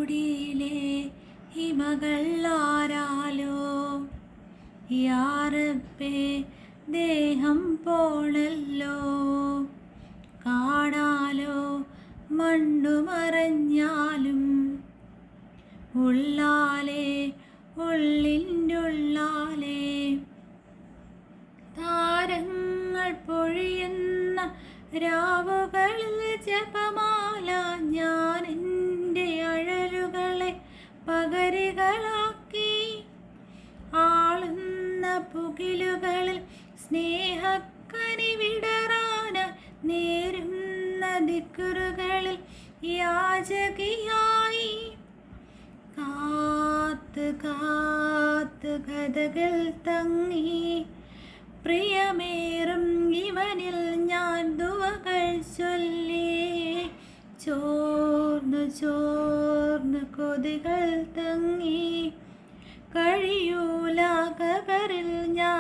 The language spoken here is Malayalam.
മുടിയിലെ ഹിമകൾ ആരാലോ യാറപ്പേ ദേഹം പോണല്ലോ കാടാലോ മണ്ണു മറഞ്ഞാലും ഉള്ളാലേ ഉള്ളിൻ്റെ ഉള്ളാലേ താരങ്ങൾ പൊഴിയുന്ന രാവുകളിൽ ജപമാല ഞാൻ എൻ്റെ അഴലുകളെ പകരികളാക്കി ആളുന്ന പുകിലുകളിൽ സ്നേഹക്കനി വിടറാന നേരുന്ന ദിക്കുറുകളിൽ യാചകിയായി കാത്ത് കാത്ത് കഥകൾ തങ്ങി പ്രിയമേറും ഇവനിൽ ഞാൻ ദുവകൾ ചൊല്ലി ചോർന്നു ചോർന്നു കൊതികൾ തങ്ങി കഴിയൂല കബറിൽ ഞാൻ